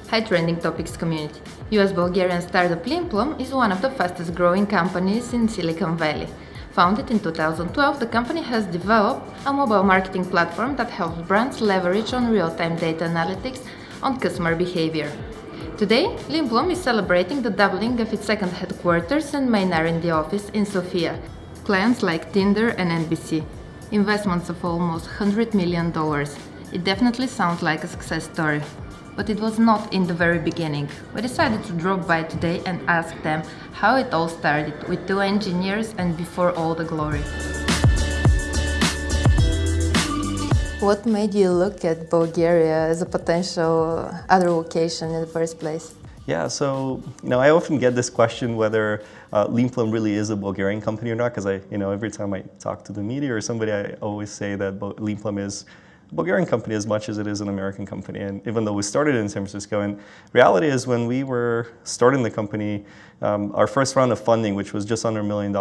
Hi Trending Topics community. US-Bulgarian startup Leanplum is one of the fastest growing companies in Silicon Valley. Founded in 2012, the company has developed a mobile marketing platform that helps brands leverage on real-time data analytics on customer behavior. Today, Leanplum is celebrating the doubling of its second headquarters and main R&D office in Sofia. Clients like Tinder and NBC. Investments of almost $100 million. It definitely sounds like a success story. But it was not in the very beginning. We decided to drop by today and ask them how it all started with 2 engineers and before all the glory. What made you look at Bulgaria as a potential other location in the first place? Yeah, so I often get this question whether Leanplum really is a Bulgarian company or not, because every time I talk to the media or somebody, I always say that Leanplum is a Bulgarian company as much as it is an American company. And even though we started in San Francisco, and reality is when we were starting the company, our first round of funding, which was just under $1 million,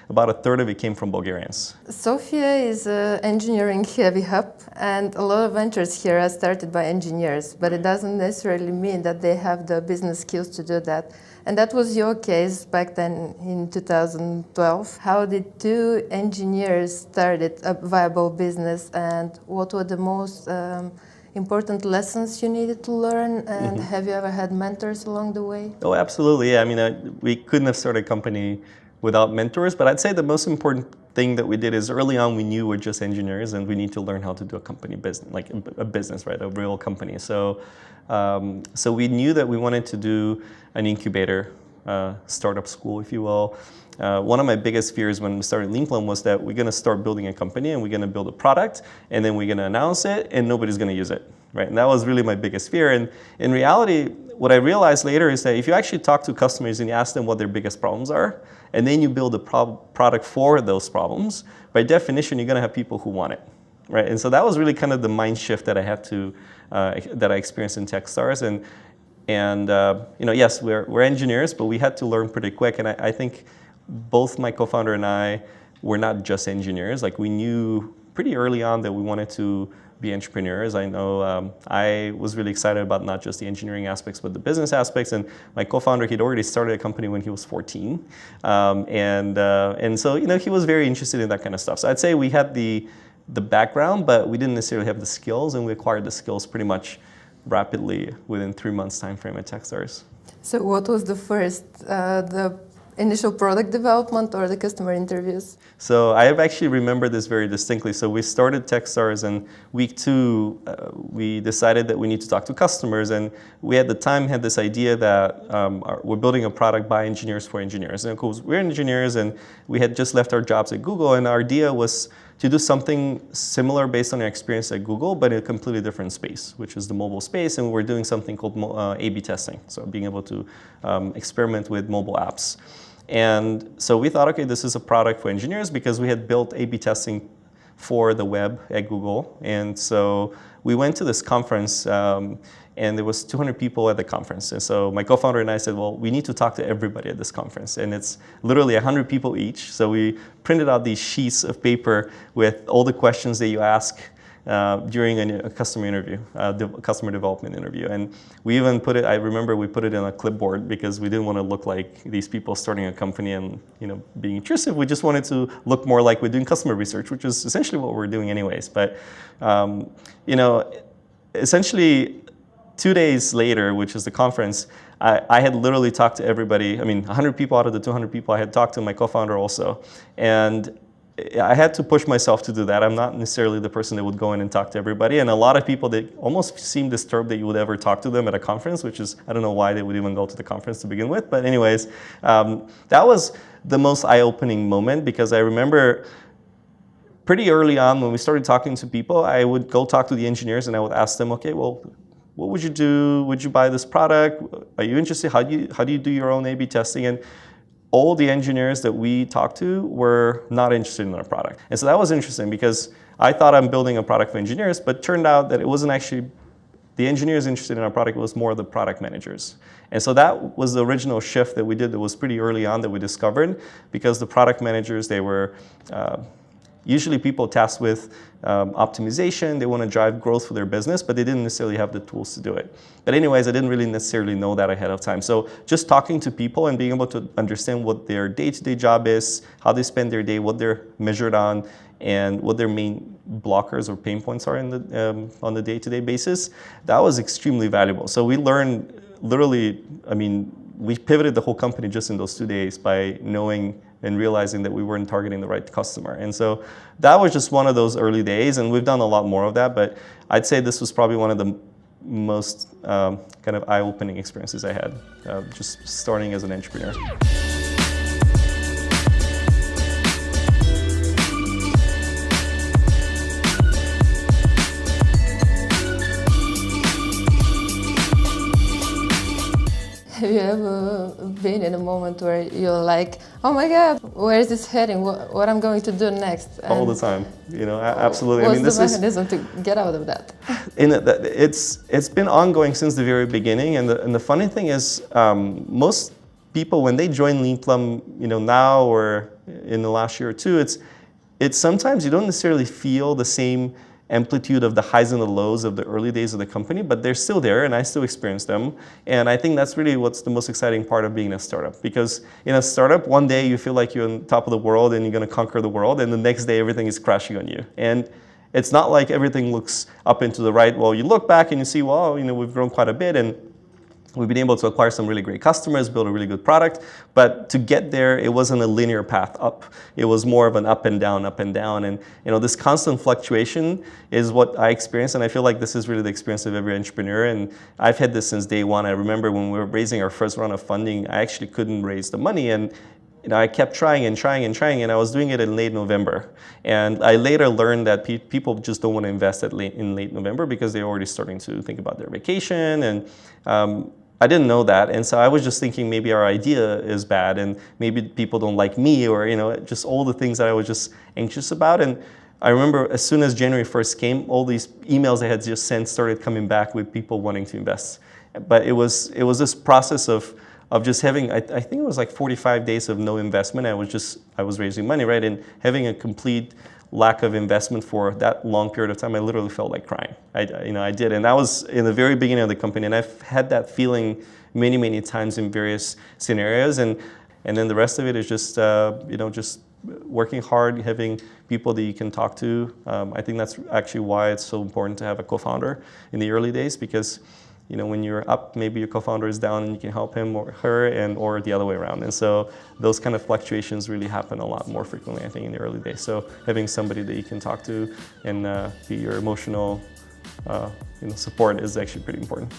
about a third of it came from Bulgarians. Sofia is an engineering heavy hub, and a lot of ventures here are started by engineers, but it doesn't necessarily mean that they have the business skills to do that. And that was your case back then in 2012. How did 2 engineers started a viable business, and what were the most important lessons you needed to learn, and have you ever had mentors along the way? Oh, absolutely. Yeah. We couldn't have started a company without mentors, but I'd say the most important thing that we did is early on we knew we're just engineers and we need to learn how to do a company business, like a business, right? A real company. So we knew that we wanted to do an incubator, startup school, if you will. One of my biggest fears when we started Leanplum was that we're going to start building a company and we're going to build a product and then we're going to announce it and nobody's going to use it, right? And that was really my biggest fear. And in reality, what I realized later is that if you actually talk to customers and you ask them what their biggest problems are, and then you build a product for those problems, by definition, you're going to have people who want it, right? And so that was really kind of the mind shift that I had to, that I experienced in Techstars. And yes, we're engineers, but we had to learn pretty quick. And I think both my co-founder and I were not just engineers. Like we knew pretty early on that we wanted to be entrepreneurs. I know I was really excited about not just the engineering aspects, but the business aspects. And my co-founder, he'd already started a company when he was 14. And so, he was very interested in that kind of stuff. So I'd say we had the background, but we didn't necessarily have the skills, and we acquired the skills pretty much rapidly within 3 months time frame at Techstars. So what was the first, the initial product development or the customer interviews? So I actually remember this very distinctly. So we started Techstars, and week 2, we decided that we need to talk to customers. And we at the time had this idea that we're building a product by engineers for engineers. And of course, we're engineers, and we had just left our jobs at Google. And our idea was to do something similar based on our experience at Google, but in a completely different space, which is the mobile space. And we were doing something called A/B testing, so being able to experiment with mobile apps. And so we thought, okay, this is a product for engineers because we had built A/B testing for the web at Google. And so we went to this conference, and there was 200 people at the conference. And so my co-founder and I said, well, we need to talk to everybody at this conference. And it's literally 100 people each. So we printed out these sheets of paper with all the questions that you ask during a customer interview, customer development interview. And we even put it, I remember we put it in a clipboard because we didn't want to look like these people starting a company and being intrusive. We just wanted to look more like we're doing customer research, which is essentially what we're doing anyways. But essentially 2 days later, which is the conference, I had literally talked to everybody. 100 people out of the 200 people, I had talked to my co-founder also. And I had to push myself to do that. I'm not necessarily the person that would go in and talk to everybody. And a lot of people, that almost seem disturbed that you would ever talk to them at a conference, which is, I don't know why they would even go to the conference to begin with. But anyways, that was the most eye-opening moment, because I remember pretty early on when we started talking to people, I would go talk to the engineers and I would ask them, okay, well, what would you do? Would you buy this product? Are you interested? How do you do your own A/B testing? And all the engineers that we talked to were not interested in our product. And so that was interesting because I thought I'm building a product for engineers, but turned out that it wasn't actually the engineers interested in our product, it was more the product managers. And so that was the original shift that we did that was pretty early on that we discovered, because the product managers, they were usually people tasked with optimization, they want to drive growth for their business, but they didn't necessarily have the tools to do it. But anyways, I didn't really necessarily know that ahead of time. So just talking to people and being able to understand what their day-to-day job is, how they spend their day, what they're measured on, and what their main blockers or pain points are in the, on the day-to-day basis, that was extremely valuable. So we learned literally, I mean, we pivoted the whole company just in those 2 days by knowing and realizing that we weren't targeting the right customer. And so that was just one of those early days, and we've done a lot more of that, but I'd say this was probably one of the most kind of eye-opening experiences I had, just starting as an entrepreneur. Have you ever been in a moment where you're like, oh my God, where is this heading? What I'm going to do next? And all the time, you know, absolutely. What's I mean, this the mechanism to get out of that? It's been ongoing since the very beginning, and the funny thing is, most people when they join Leanplum, you know, now or in the last year or two, it's sometimes you don't necessarily feel the same amplitude of the highs and the lows of the early days of the company, but they're still there and I still experience them. And I think that's really what's the most exciting part of being a startup, because in a startup, one day you feel like you're on top of the world and you're going to conquer the world, and the next day everything is crashing on you. And it's not like everything looks up and to the right. Well, you look back and you see, well, you know, we've grown quite a bit and we've been able to acquire some really great customers, build a really good product, but to get there, it wasn't a linear path up. It was more of an up and down, and you know, this constant fluctuation is what I experienced, and I feel like this is really the experience of every entrepreneur, and I've had this since day one. I remember when we were raising our first round of funding, I actually couldn't raise the money, and you know, I kept trying, and I was doing it in late November. And I later learned that people just don't want to invest in late November because they're already starting to think about their vacation, and I didn't know that, and so I was just thinking maybe our idea is bad, and maybe people don't like me, or you know, just all the things that I was just anxious about. And I remember as soon as January 1st came, all these emails I had just sent started coming back with people wanting to invest. But it was this process of just having, I think it was like 45 days of no investment. I was raising money, right, and having a complete lack of investment for that long period of time, I literally felt like crying. I did, and that was in the very beginning of the company, and I've had that feeling many times in various scenarios, and then the rest of it is just you know, just working hard, having people that you can talk to. I think that's actually why it's so important to have a co-founder in the early days, because you know, when you're up, maybe your co-founder is down and you can help him or her, or the other way around. And so those kind of fluctuations really happen a lot more frequently, I think, in the early days. So having somebody that you can talk to and be your emotional you know, support is actually pretty important.